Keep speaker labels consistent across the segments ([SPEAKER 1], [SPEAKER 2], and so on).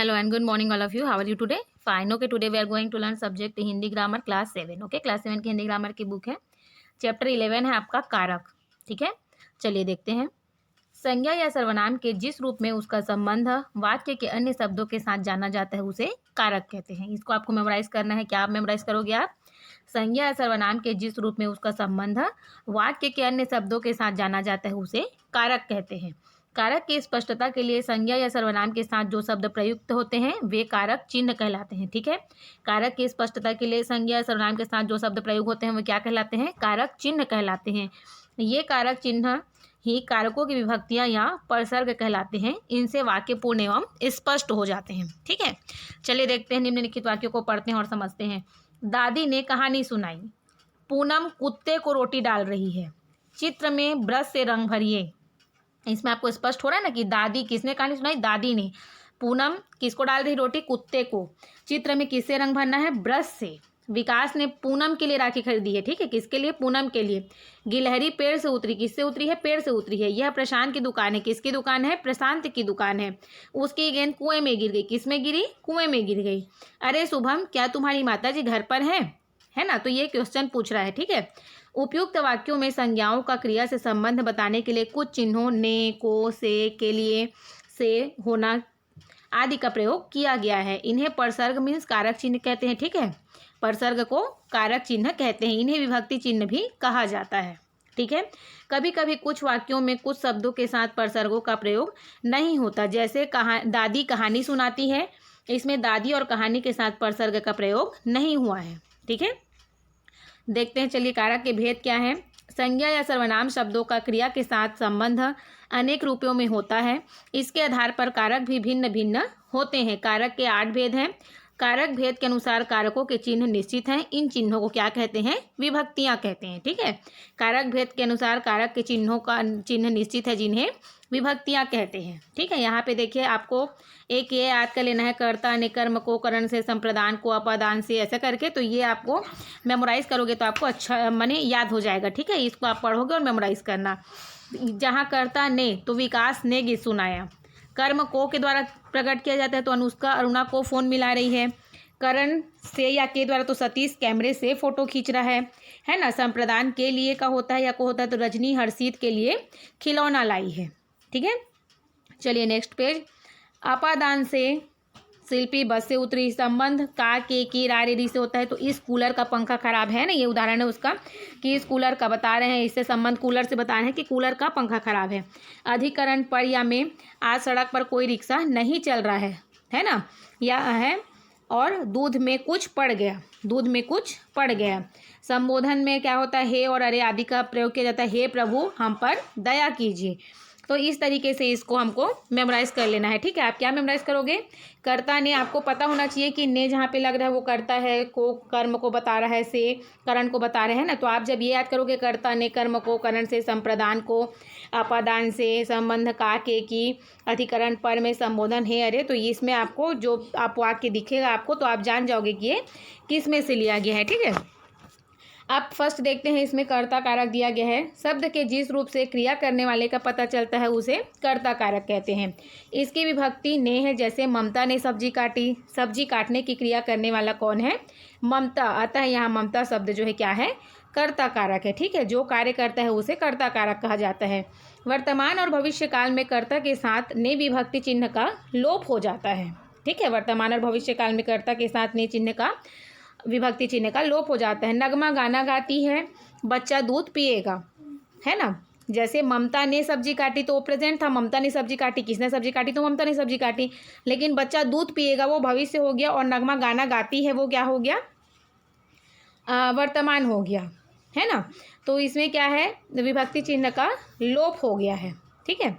[SPEAKER 1] Hello and good morning all of you. How are you today? Fine. Okay, today we are going to learn subject Hindi grammar class 7. Okay, class 7 की Hindi grammar की book है. Chapter 11 है आपका कारक. ठीक है, चलिए देखते हैं. संज्ञा या सर्वनाम के जिस रूप में उसका संबंध वाक्य के अन्य शब्दों के साथ जाना जाता है उसे कारक कहते हैं. इसको आपको मेमोराइज करना है. क्या आप मेमोराइज करोगे आप? संज्ञा या सर्वनाम के जिस रूप में उसका संबंध वाक्य के अन्य शब्दों के साथ जाना जाता है उसे कारक कहते हैं. कारक की स्पष्टता के लिए संज्ञा या सर्वनाम के साथ जो शब्द प्रयुक्त होते हैं वे कारक चिन्ह कहलाते हैं. ठीक है, कारक की स्पष्टता के लिए संज्ञा या सर्वनाम के साथ जो शब्द प्रयोग होते हैं वे क्या कहलाते हैं? कारक चिन्ह कहलाते हैं. ये कारक चिन्ह ही कारकों की विभक्तियां या परसर्ग कहलाते हैं. इनसे वाक्य पूर्ण एवं स्पष्ट हो जाते हैं. ठीक है, चलिए देखते हैं निम्नलिखित वाक्यों को पढ़ते हैं और समझते हैं. दादी ने कहानी सुनाई. पूनम कुत्ते को रोटी डाल रही है. चित्र में ब्रश से रंग भरिए. इसमें आपको स्पष्ट हो रहा है ना कि दादी, किसने कहानी सुनाई? दादी ने. पूनम किसको डाल रही रोटी? कुत्ते को. चित्र में किससे रंग भरना है? ब्रश से. विकास ने पूनम के लिए राखी खरीदी है. ठीक है, किसके लिए? पूनम के लिए. गिलहरी पेड़ से उतरी. किससे उतरी है? पेड़ से उतरी है. यह प्रशांत की दुकान है. किसकी दुकान है? प्रशांत की दुकान है. उसकी गेंद कुएं में गिर गई. किसमें गिरी? कुएं में गिर गई. अरे शुभम, क्या तुम्हारी माताजी घर पर है ना? तो ये क्वेश्चन पूछ रहा है. ठीक है, उपयुक्त वाक्यों में संज्ञाओं का क्रिया से संबंध बताने के लिए कुछ चिन्हों ने, को, से, के लिए, से, होना आदि का प्रयोग किया गया है. इन्हें परसर्ग मीन्स कारक चिन्ह कहते हैं. ठीक है, परसर्ग को कारक चिन्ह कहते हैं. इन्हें विभक्ति चिन्ह भी कहा जाता है. ठीक है, कभी कभी कुछ वाक्यों में कुछ शब्दों के साथ परसर्गों का प्रयोग नहीं होता. जैसे दादी कहानी सुनाती है. इसमें दादी और कहानी के साथ परसर्ग का प्रयोग नहीं हुआ है. ठीक है, देखते हैं. चलिए, कारक के भेद क्या है. संज्ञा या सर्वनाम शब्दों का क्रिया के साथ संबंध अनेक रूपों में होता है. इसके आधार पर कारक भी भिन्न भिन्न होते हैं. कारक के 8 भेद हैं. कारक भेद के अनुसार कारकों के चिन्ह निश्चित हैं. इन चिन्हों को क्या कहते हैं? विभक्तियां कहते हैं. ठीक है, कारक भेद के अनुसार कारक के चिन्हों का चिन्ह निश्चित है जिन्हें विभक्तियां कहते हैं. ठीक है, यहाँ पे देखिए आपको एक ये याद कर लेना है. कर्ता ने कर्म को करण से, संप्रदान को अपादान से, ऐसा करके. तो ये आपको मेमोराइज करोगे तो आपको अच्छा माने याद हो जाएगा. ठीक है, इसको आप पढ़ोगे और मेमोराइज करना. जहाँ कर्ता ने तो विकास ने गीत सुनाया. कर्म को के द्वारा प्रकट किया जाता है तो अनुष्का अरुणा को फ़ोन मिला रही है. करण से या के द्वारा तो सतीश कैमरे से फ़ोटो खींच रहा है ना. संप्रदान के लिए का होता है या को होता है तो रजनी हर्षित के लिए खिलौना लाई है. ठीक है, चलिए नेक्स्ट पेज. अपादान से शिल्पी बस से उतरी. संबंध का, के, की, रा, रे, से होता है तो इस कूलर का पंखा खराब है ना. ये उदाहरण है उसका कि इस कूलर का बता रहे हैं. इससे संबंध कूलर से बता रहे हैं कि कूलर का पंखा खराब है. अधिकरण पर या में. आज सड़क पर कोई रिक्शा नहीं चल रहा है ना. या है और दूध में कुछ पड़ गया. दूध में कुछ पड़ गया. संबोधन में क्या होता है? हे और अरे आदि का प्रयोग किया जाता है. हे प्रभु हम पर दया कीजिए. तो इस तरीके से इसको हमको मेमोराइज कर लेना है. ठीक है, आप क्या मेमोराइज करोगे? कर्ता ने, आपको पता होना चाहिए कि ने जहाँ पे लग रहा है वो कर्ता है, को कर्म को बता रहा है, से करण को बता रहे हैं ना. तो आप जब ये याद करोगे कर्ता ने कर्म को, करण से, संप्रदान को, अपादान से, संबंध का, के, की, अधिकरण पर में, संबोधन है अरे, तो इसमें आपको जो आप वाक्य दिखेगा आपको तो आप जान जाओगे कि ये किस में से लिया गया है. ठीक है, अब फर्स्ट देखते हैं. इसमें कर्ता कारक दिया गया है. शब्द के जिस रूप से क्रिया करने वाले का पता चलता है उसे कर्ता कारक कहते हैं. इसकी विभक्ति ने है. जैसे ममता ने सब्जी काटी. सब्जी काटने की क्रिया करने वाला कौन है? ममता. अतः यहाँ ममता शब्द जो है क्या है? कर्ता कारक है. ठीक है, जो कार्य करता है उसे कर्ता कारक कहा जाता है. वर्तमान और भविष्य काल में कर्ता के साथ ने विभक्ति चिन्ह का लोप हो जाता है. ठीक है, वर्तमान और भविष्य काल में कर्ता के साथ ने चिन्ह का, विभक्ति चिन्ह का लोप हो जाता है. नगमा गाना गाती है. बच्चा दूध पिएगा, है ना. जैसे ममता ने सब्जी काटी तो वो प्रेजेंट था. ममता ने सब्जी काटी, किसने सब्जी काटी? तो ममता ने सब्जी काटी. लेकिन बच्चा दूध पिएगा वो भविष्य हो गया और नगमा गाना गाती है वो क्या हो गया? वर्तमान हो गया, है ना. तो इसमें क्या है? विभक्ति चिन्ह का लोप हो गया है. ठीक है,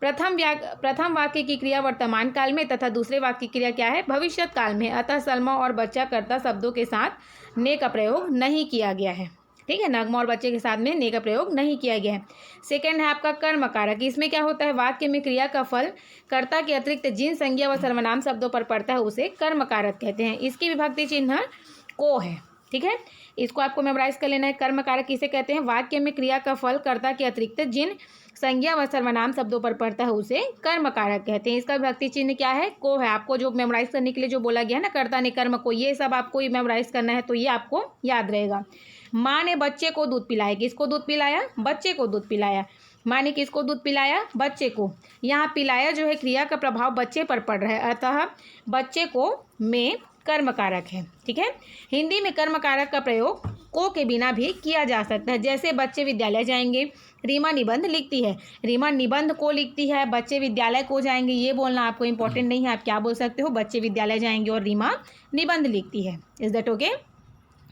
[SPEAKER 1] प्रथम वाक्य की क्रिया वर्तमान काल में तथा दूसरे वाक्य की क्रिया क्या है? भविष्य काल में. अतः सलमा और बच्चा कर्ता शब्दों के साथ ने का प्रयोग नहीं किया गया है. ठीक है, नगमा और बच्चे के साथ में ने का प्रयोग नहीं किया गया है. सेकंड है आपका कर्म कारक. इसमें क्या होता है? वाक्य में क्रिया का फल कर्ता के अतिरिक्त जिन संज्ञा व सर्वनाम शब्दों पर पड़ता है उसे कर्म कारक कहते हैं. इसकी विभक्ति चिन्ह को है. ठीक है, इसको आपको मेमोराइज कर लेना है. कर्म कारक किसे कहते हैं? वाक्य में क्रिया का फल कर्ता के अतिरिक्त जिन संज्ञा व सर्वनाम शब्दों पर पड़ता है उसे कर्म कारक कहते हैं। इसका विभक्ति चिन्ह क्या है? को है। आपको जो मेमोराइज करने के लिए जो बोला गया ना, कर्ता ने कर्म को, ये सब आपको मेमोराइज करना है, तो ये आपको याद रहेगा। माँ ने बच्चे को दूध पिलाया। किसको दूध पिलाया? बच्चे को दूध पिलाया। माँ ने किसको दूध पिलाया? बच्चे को। यहाँ पिलाया जो है क्रिया का प्रभाव बच्चे पर पड़ रहा है, अतः बच्चे को में कर्म कारक है। ठीक है। हिंदी में कर्म कारक का प्रयोग को के बिना भी किया जा सकता है। जैसे बच्चे विद्यालय जाएंगे, रीमा निबंध लिखती है, रीमा निबंध को लिखती है, बच्चे विद्यालय को जाएंगे। ये बोलना आपको इंपॉर्टेंट नहीं है। आप क्या बोल सकते हो? बच्चे विद्यालय जाएंगे और रीमा निबंध लिखती है। Is that okay?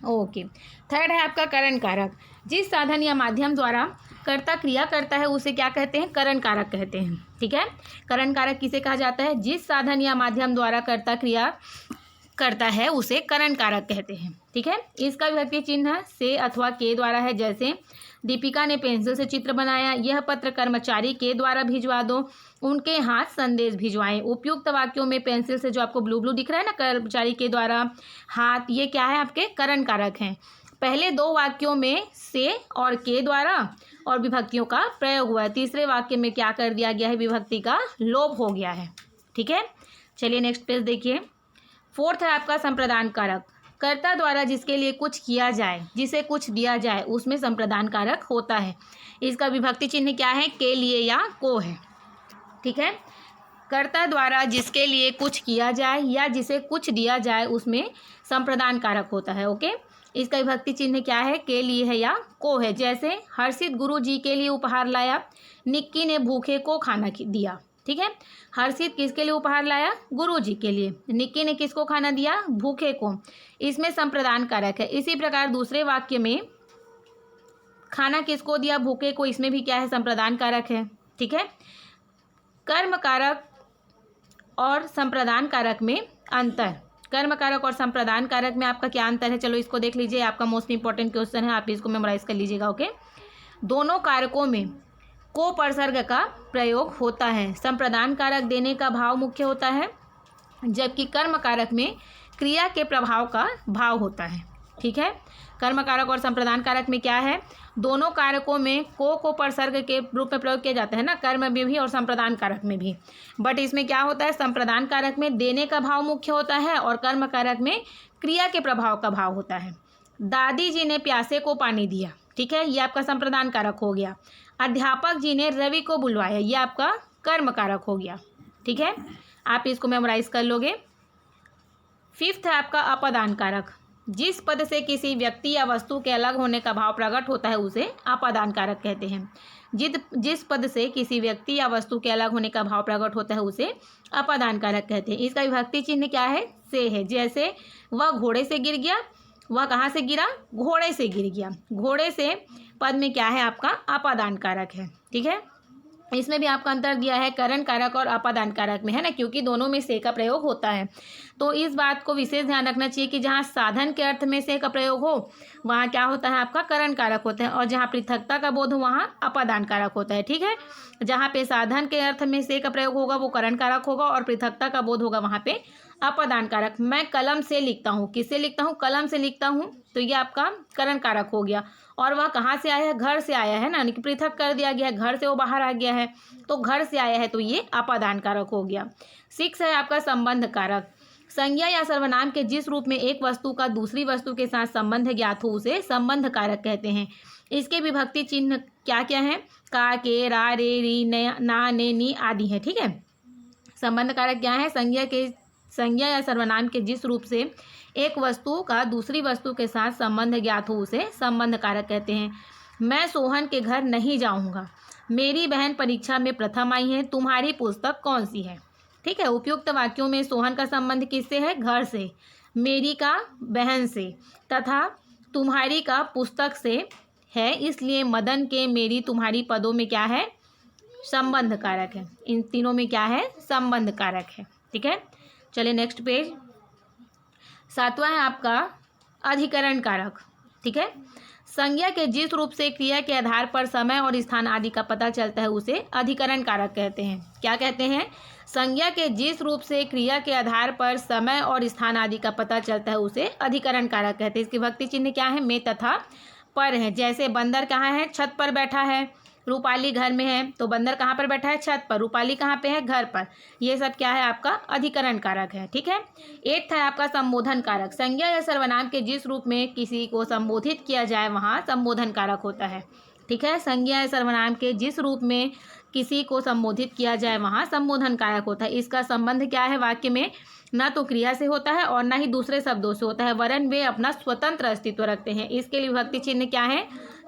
[SPEAKER 1] Okay. Third है आपका करण कारक। जिस साधन या माध्यम द्वारा कर्ता क्रिया करता है उसे क्या कहते हैं? करण कारक कहते हैं। ठीक है। करण कारक किसे कहा जाता है? जिस साधन या माध्यम द्वारा कर्ता क्रिया करता है उसे करण कारक कहते हैं। ठीक है। इसका विभक्ति चिन्ह से अथवा के द्वारा है। जैसे दीपिका ने पेंसिल से चित्र बनाया, यह पत्र कर्मचारी के द्वारा भिजवा दो, उनके हाथ संदेश भिजवाएं। उपयुक्त वाक्यों में पेंसिल से जो आपको ब्लू ब्लू दिख रहा है ना, कर्मचारी के द्वारा, हाथ, ये क्या है? आपके करण कारक हैं। पहले दो वाक्यों में से और के द्वारा और विभक्तियों का प्रयोग हुआ है। तीसरे वाक्य में क्या कर दिया गया है? विभक्ति का लोप हो गया है। ठीक है। चलिए नेक्स्ट पेज देखिए। फोर्थ है आपका संप्रदान कारक। कर्ता द्वारा जिसके लिए कुछ किया जाए, जिसे कुछ दिया जाए, उसमें संप्रदान कारक होता है। इसका विभक्ति चिन्ह क्या है? के लिए या को है। ठीक है। कर्ता द्वारा जिसके लिए कुछ किया जाए या जिसे कुछ दिया जाए उसमें संप्रदान कारक होता है। ओके। इसका विभक्ति चिन्ह क्या है? के लिए है या को है। जैसे हर्षित गुरु जी के लिए उपहार लाया, निक्की ने भूखे को खाना दिया। ठीक है। हर्षित किसके लिए उपहार लाया? गुरु जी के लिए। निक्की ने किसको खाना दिया? भूखे को। इसमें संप्रदान कारक है। इसी प्रकार दूसरे वाक्य में खाना किसको दिया? भूखे को। इसमें भी क्या है? संप्रदान कारक है। ठीक है। कर्म कारक और संप्रदान कारक में अंतर। कर्म कारक और संप्रदान कारक में आपका क्या अंतर है? चलो इसको देख लीजिए। आपका मोस्ट इंपॉर्टेंट क्वेश्चन है, आप इसको मेमोराइज कर लीजिएगा। ओके। दोनों कारकों में को परसर्ग का प्रयोग होता है। संप्रदान कारक देने का भाव मुख्य होता है, जबकि कर्म कारक में क्रिया के प्रभाव का भाव होता है। ठीक है। कर्म कारक और संप्रदान कारक में क्या है? दोनों कारकों में को परसर्ग के रूप में प्रयोग किया जाता है ना, कर्म में भी और संप्रदान कारक में भी। बट इसमें क्या होता है? संप्रदान कारक में देने का भाव मुख्य होता है और कर्म कारक में क्रिया के प्रभाव का भाव होता है। दादी जी ने प्यासे को पानी दिया। ठीक है। ये आपका संप्रदान कारक हो गया। अध्यापक जी ने रवि को बुलवाया, ये आपका कर्म कारक हो गया। ठीक है। आप इसको मेमोराइज कर लोगे। फिफ्थ है आपका अपादान कारक। जिस पद से किसी व्यक्ति या वस्तु के अलग होने का भाव प्रकट होता है उसे अपादान कारक कहते हैं। जिस पद से किसी व्यक्ति या वस्तु के अलग होने का भाव प्रकट होता है उसे अपादान कारक कहते हैं। इसका विभक्ति चिन्ह क्या है? से है। जैसे वह घोड़े से गिर गया, वह कहाँ से गिरा? घोड़े से गिर गया। घोड़े से पद में क्या है? आपका अपादान कारक है। ठीक है। इसमें भी आपका अंतर दिया है करण कारक और अपादान कारक में, है ना, क्योंकि दोनों में से का प्रयोग होता है। तो इस बात को विशेष ध्यान रखना चाहिए कि जहाँ साधन के अर्थ में से का प्रयोग हो वहाँ क्या होता है? आपका करण कारक होता है, और जहाँ पृथकता का बोध हो वहाँ अपादान कारक होता है। ठीक है। जहाँ पे साधन के अर्थ में से का प्रयोग होगा वो करण कारक होगा और पृथकता का बोध होगा वहाँ पे अपादान कारक। मैं कलम से लिखता हूँ, किससे लिखता हूँ? कलम से लिखता हूँ, तो ये आपका करण कारक हो गया। और वह कहाँ से आया है? घर से आया है ना, यानी कि पृथक कर दिया गया है, घर से वो बाहर आ गया है, तो घर से आया है, तो ये अपादान कारक हो गया। 6 है आपका संबंध कारक। संज्ञा या सर्वनाम के जिस रूप में एक वस्तु का दूसरी वस्तु के साथ संबंध ज्ञात हो उसे संबंध कारक कहते हैं। इसके विभक्ति चिन्ह क्या क्या है? का, के, रा, रे, री, ना, ने, नी आदि है। ठीक है। संबंध कारक क्या है? संज्ञा या सर्वनाम के जिस रूप से एक वस्तु का दूसरी वस्तु के साथ संबंध ज्ञात हो उसे संबंध कारक कहते हैं। मैं सोहन के घर नहीं जाऊंगा, मेरी बहन परीक्षा में प्रथम आई है, तुम्हारी पुस्तक कौन सी है? ठीक है। उपयुक्त वाक्यों में सोहन का संबंध किससे है? घर से, मेरी का बहन से, तथा तुम्हारी का पुस्तक से है, इसलिए मदन के मेरी तुम्हारी पदों में क्या है? संबंध कारक है। इन तीनों में क्या है? संबंध कारक है। ठीक है। चलिए नेक्स्ट पेज। 7वां है आपका अधिकरण कारक। ठीक है। संज्ञा के जिस रूप से क्रिया के आधार पर समय और स्थान आदि का पता चलता है उसे अधिकरण कारक कहते हैं। क्या कहते हैं? संज्ञा के जिस रूप से क्रिया के आधार पर समय और स्थान आदि का पता चलता है उसे अधिकरण कारक कहते हैं। इसकी विभक्ति चिन्ह क्या है? में तथा पर है। जैसे बंदर कहाँ है? छत पर बैठा है। रूपाली घर में है, तो बंदर कहाँ पर बैठा है? छत पर। रूपाली कहाँ पे है? घर पर। ये सब क्या है? आपका अधिकरण कारक है। ठीक है। 8th है आपका संबोधन कारक। संज्ञा या सर्वनाम के जिस रूप में किसी को संबोधित किया जाए वहाँ संबोधन कारक होता है। ठीक है। संज्ञा या सर्वनाम के जिस रूप में किसी को संबोधित किया जाए वहाँ संबोधन कारक होता है। इसका संबंध क्या है वाक्य में? ना तो क्रिया से होता है और ना ही दूसरे शब्दों से होता है, वरन वे अपना स्वतंत्र अस्तित्व रखते हैं। इसके लिए विभक्ति चिन्ह क्या है?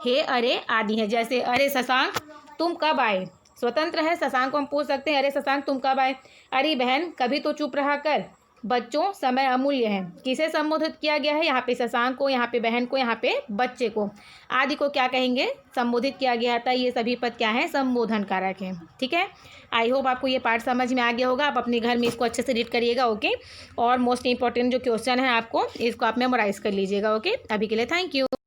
[SPEAKER 1] हे, अरे आदि है। जैसे अरे शशांक तुम कब आए, स्वतंत्र है। शशांक को हम पूछ सकते हैं अरे शशांक तुम कब आए। अरे बहन कभी तो चुप रहा कर। बच्चों समय अमूल्य है। किसे संबोधित किया गया है? यहाँ पे शशांक को, यहाँ पे बहन को, यहाँ पे बच्चे को। आदि को क्या कहेंगे? संबोधित किया गया था। ये सभी पद क्या है? संबोधन कारक है। ठीक है। आई होप आपको ये पार्ट समझ में आ गया होगा। आप अपने घर में इसको अच्छे से रीड करिएगा। ओके। और मोस्ट इंपॉर्टेंट जो क्वेश्चन है आपको, इसको आप मेमोराइज कर लीजिएगा। ओके। अभी के लिए थैंक यू।